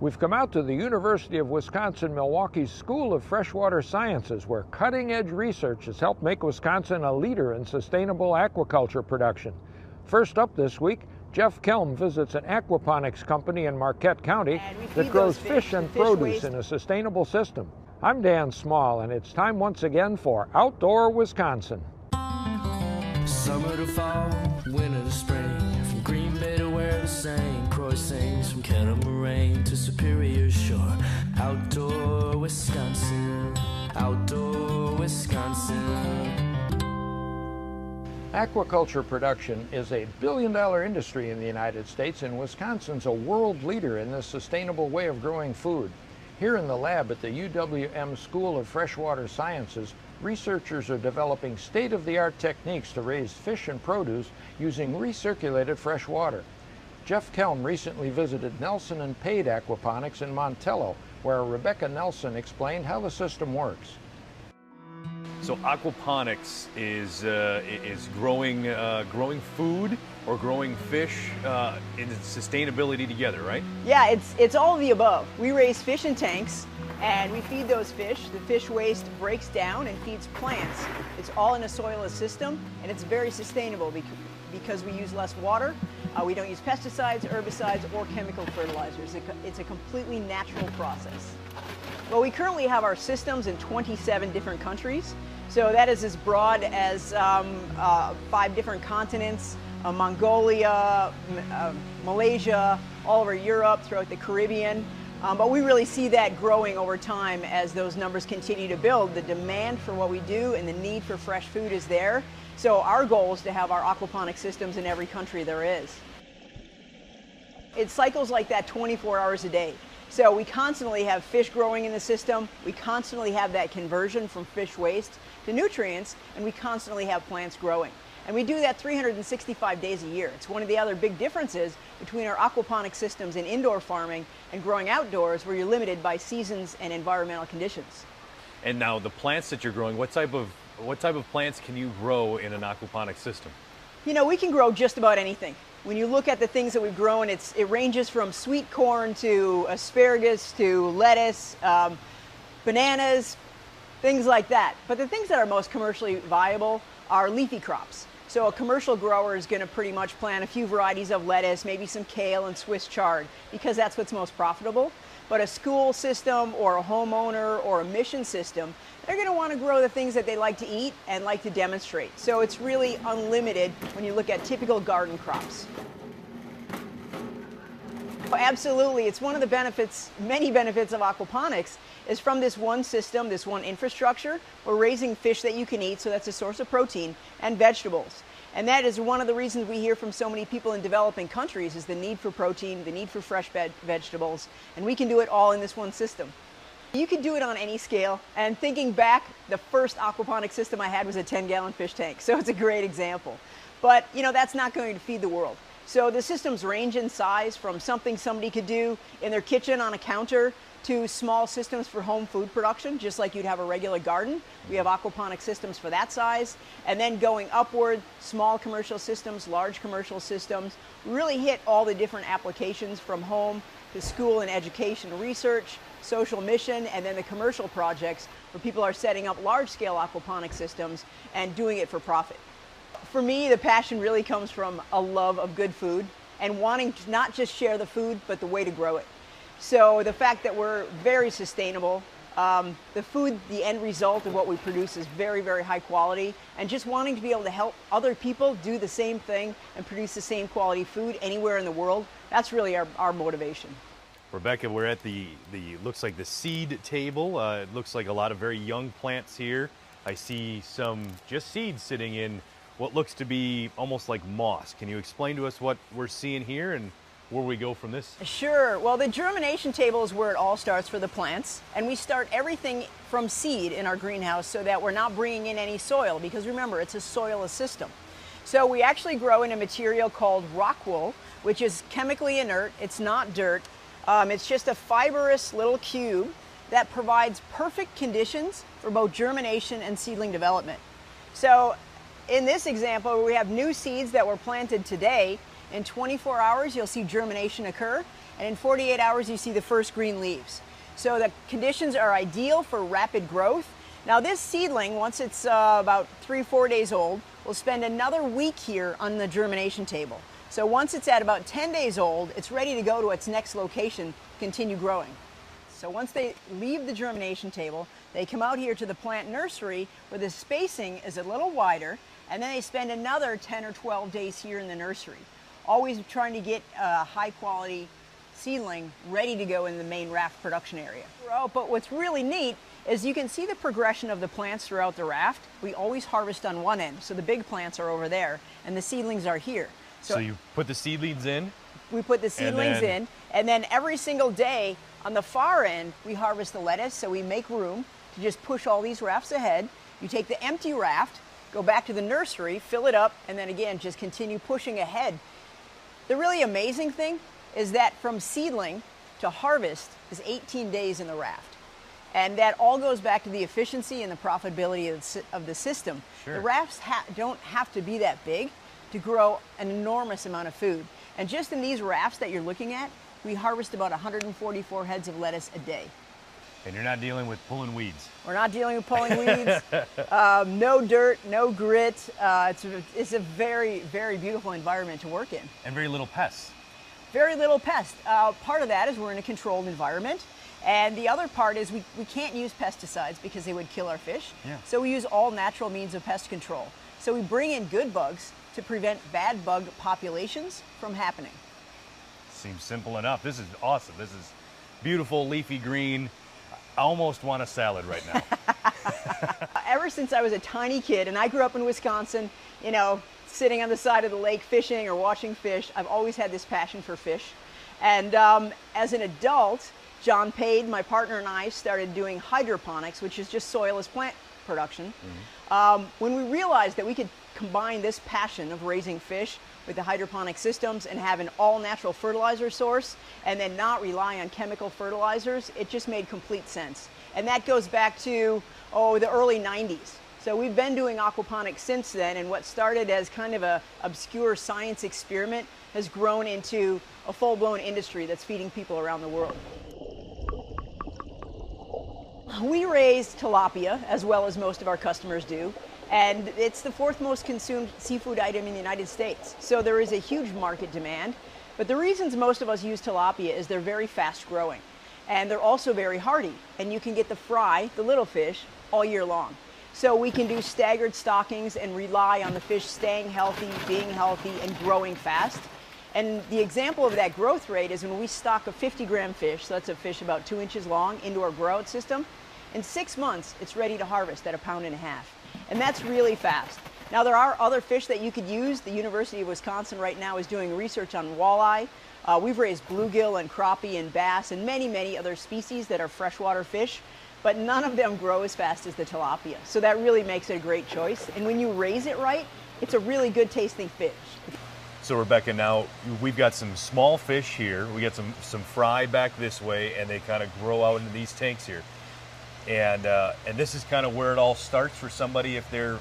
We've come out to the University of Wisconsin-Milwaukee's School of Freshwater Sciences, where cutting-edge research has helped make Wisconsin a leader in sustainable aquaculture production. First up this week, Jeff Kelm visits an aquaponics company in Marquette County that grows fish and produce in a sustainable system. I'm Dan Small, and it's time once again for Outdoor Wisconsin. Summer to fall, winter to spring, from Green Bay to where the St. Croix sings, from Catamaran to Superior Shore. Outdoor Wisconsin, outdoor Wisconsin. Aquaculture production is a billion-dollar industry in the United States, and Wisconsin's a world leader in this sustainable way of growing food. Here in the lab at the UWM School of Freshwater Sciences, researchers are developing state-of-the-art techniques to raise fish and produce using recirculated fresh water. Jeff Kelm recently visited Nelson Pade Aquaponics in Montello, where Rebecca Nelson explained how the system works. So aquaponics is growing food or growing fish in sustainability together, right? Yeah, it's all of the above. We raise fish in tanks and we feed those fish. The fish waste breaks down and feeds plants. It's all in a soilless system, and it's very sustainable because we use less water. We don't use pesticides, herbicides, or chemical fertilizers. It's a completely natural process. Well, we currently have our systems in 27 different countries. So that is as broad as 5 different continents, Mongolia, Malaysia, all over Europe, throughout the Caribbean. But we really see that growing over time as those numbers continue to build. The demand for what we do and the need for fresh food is there. So our goal is to have our aquaponic systems in every country there is. It cycles like that 24 hours a day. So we constantly have fish growing in the system, we constantly have that conversion from fish waste to nutrients, and we constantly have plants growing. And we do that 365 days a year. It's one of the other big differences between our aquaponic systems in indoor farming and growing outdoors, where you're limited by seasons and environmental conditions. And now the plants that you're growing, what type of plants can you grow in an aquaponic system? You know, we can grow just about anything. When you look at the things that we've grown, it ranges from sweet corn to asparagus to lettuce, bananas, things like that. But the things that are most commercially viable are leafy crops. So a commercial grower is going to pretty much plant a few varieties of lettuce, maybe some kale and Swiss chard, because that's what's most profitable. But a school system or a homeowner or a mission system, they're going to want to grow the things that they like to eat and like to demonstrate. So it's really unlimited when you look at typical garden crops. Absolutely, it's one of the benefits, many benefits of aquaponics, is from this one system, this one infrastructure. We're raising fish that you can eat, so that's a source of protein, and vegetables. And that is one of the reasons we hear from so many people in developing countries is the need for protein, the need for fresh vegetables, and we can do it all in this one system. You can do it on any scale, and thinking back, the first aquaponic system I had was a 10-gallon fish tank, so it's a great example. But, you know, that's not going to feed the world. So the systems range in size from something somebody could do in their kitchen on a counter to small systems for home food production, just like you'd have a regular garden. We have aquaponic systems for that size. And then going upward, small commercial systems, large commercial systems, really hit all the different applications from home to school and education research, social mission, and then the commercial projects where people are setting up large-scale aquaponic systems and doing it for profit. For me, the passion really comes from a love of good food and wanting to not just share the food, but the way to grow it. So the fact that we're very sustainable, the food, the end result of what we produce is very, very high quality, and just wanting to be able to help other people do the same thing and produce the same quality food anywhere in the world, that's really our motivation. Rebecca, we're at the looks like the seed table. It looks like a lot of very young plants here. I see some just seeds sitting in what looks to be almost like moss. Can you explain to us what we're seeing here and where we go from this? Sure. Well, the germination table is where it all starts for the plants, and we start everything from seed in our greenhouse so that we're not bringing in any soil, because remember, it's a soilless system. So we actually grow in a material called rock wool, which is chemically inert. It's not dirt. It's just a fibrous little cube that provides perfect conditions for both germination and seedling development. So in this example, where we have new seeds that were planted today, in 24 hours you'll see germination occur, and in 48 hours you see the first green leaves. So the conditions are ideal for rapid growth. Now this seedling, once it's about 3-4 days old, will spend another week here on the germination table. So once it's at about 10 days old, it's ready to go to its next location, continue growing. So once they leave the germination table, they come out here to the plant nursery where the spacing is a little wider, and then they spend another 10 or 12 days here in the nursery, always trying to get a high quality seedling ready to go in the main raft production area. But what's really neat is you can see the progression of the plants throughout the raft. We always harvest on one end, so the big plants are over there and the seedlings are here. So you put the seedlings in? We put the seedlings in, and then every single day on the far end we harvest the lettuce, so we make room to just push all these rafts ahead. You take the empty raft, go back to the nursery, fill it up, and then again just continue pushing ahead. The really amazing thing is that from seedling to harvest is 18 days in the raft. And that all goes back to the efficiency and the profitability of the system. Sure. The rafts don't have to be that big to grow an enormous amount of food. And just in these rafts that you're looking at, we harvest about 144 heads of lettuce a day. And you're not dealing with pulling weeds. We're not dealing with pulling weeds. No dirt, no grit. It's a very, very beautiful environment to work in. And very little pests. Very little pests. Part of that is we're in a controlled environment. And the other part is we can't use pesticides because they would kill our fish. Yeah. So we use all natural means of pest control. So we bring in good bugs to prevent bad bug populations from happening. Seems simple enough. This is awesome. This is beautiful, leafy green. I almost want a salad right now. Ever since I was a tiny kid, and I grew up in Wisconsin, you know, sitting on the side of the lake fishing or watching fish, I've always had this passion for fish. And as an adult, John Pade, my partner, and I started doing hydroponics, which is just soilless plant production. When we realized that we could combine this passion of raising fish with the hydroponic systems and have an all-natural fertilizer source and then not rely on chemical fertilizers, it just made complete sense. And that goes back to, the early 90s. So we've been doing aquaponics since then, and what started as kind of a obscure science experiment has grown into a full-blown industry that's feeding people around the world. We raise tilapia, as well as most of our customers do, and it's the 4th most consumed seafood item in the United States. So there is a huge market demand, but the reasons most of us use tilapia is they're very fast growing, and they're also very hardy, and you can get the fry, the little fish, all year long. So we can do staggered stockings and rely on the fish staying healthy, being healthy, and growing fast. And the example of that growth rate is when we stock a 50-gram fish, so that's a fish about 2 inches long, into our grow-out system. In 6 months, it's ready to harvest at 1.5 pounds. And that's really fast. Now, there are other fish that you could use. The University of Wisconsin right now is doing research on walleye. We've raised bluegill and crappie and bass and many, many other species that are freshwater fish, but none of them grow as fast as the tilapia. So that really makes it a great choice. And when you raise it right, it's a really good tasting fish. So Rebecca, now we've got some small fish here. We got some fry back this way, and they kind of grow out into these tanks here. And this is kind of where it all starts for somebody if they're,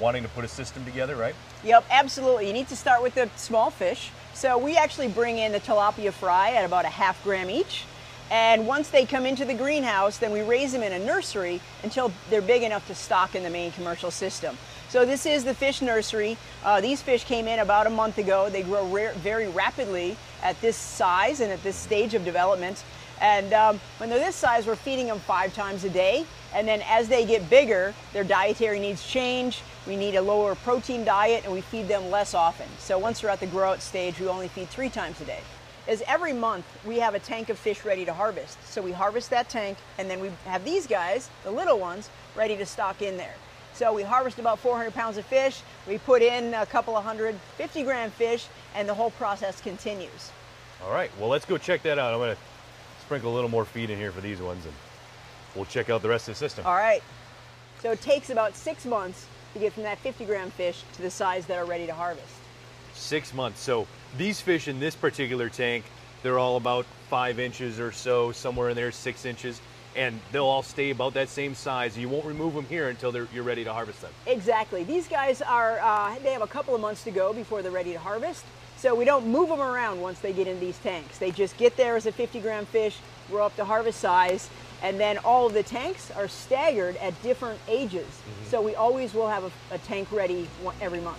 wanting to put a system together, right? Yep, absolutely. You need to start with the small fish. So we actually bring in the tilapia fry at about 1/2 gram each. And once they come into the greenhouse, then we raise them in a nursery until they're big enough to stock in the main commercial system. So this is the fish nursery. These fish came in about a month ago. They grow very rapidly at this size and at this stage of development. And when they're this size, we're feeding them 5 times a day. And then as they get bigger, their dietary needs change. We need a lower protein diet, and we feed them less often. So once they're at the grow-out stage, we only feed 3 times a day. Is every month we have a tank of fish ready to harvest. So we harvest that tank, and then we have these guys, the little ones, ready to stock in there. So we harvest about 400 pounds of fish. We put in a couple of 150-gram fish, and the whole process continues. All right, well, let's go check that out. I'm going to sprinkle a little more feed in here for these ones, and we'll check out the rest of the system. All right. So it takes about 6 months to get from that 50-gram fish to the size that are ready to harvest. 6 months. So these fish in this particular tank, they're all about 5 inches or so, somewhere in there, 6 inches. and they'll all stay about that same size. You won't remove them here until you're ready to harvest them. Exactly. These guys are, they have a couple of months to go before they're ready to harvest. So we don't move them around once they get in these tanks. They just get there as a 50-gram fish, grow up to harvest size, and then all of the tanks are staggered at different ages. So we always will have a tank ready every month.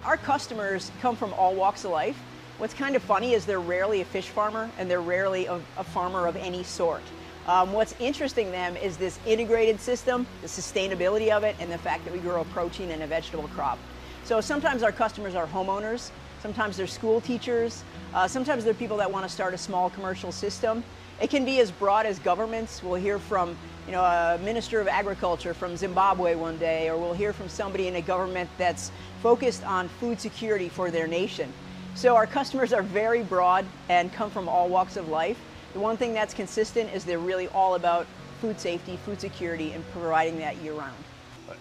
Our customers come from all walks of life. What's kind of funny is they're rarely a fish farmer, and they're rarely a farmer of any sort. What's interesting to them is this integrated system, the sustainability of it, and the fact that we grow a protein and a vegetable crop. So sometimes our customers are homeowners, sometimes they're school teachers, sometimes they're people that want to start a small commercial system. It can be as broad as governments. We'll hear from a Minister of Agriculture from Zimbabwe one day, or we'll hear from somebody in a government that's focused on food security for their nation. So our customers are very broad and come from all walks of life. The one thing that's consistent is they're really all about food safety, food security, and providing that year-round.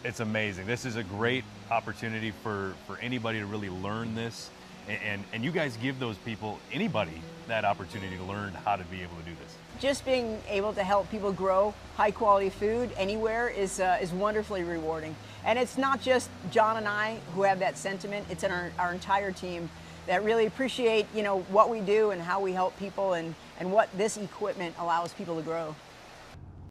It's amazing. This is a great opportunity for anybody to really learn this. And you guys give those people, anybody, that opportunity to learn how to be able to do this. Just being able to help people grow high quality food anywhere is wonderfully rewarding. And it's not just John and I who have that sentiment, it's in our entire team that really appreciate what we do and how we help people and what this equipment allows people to grow.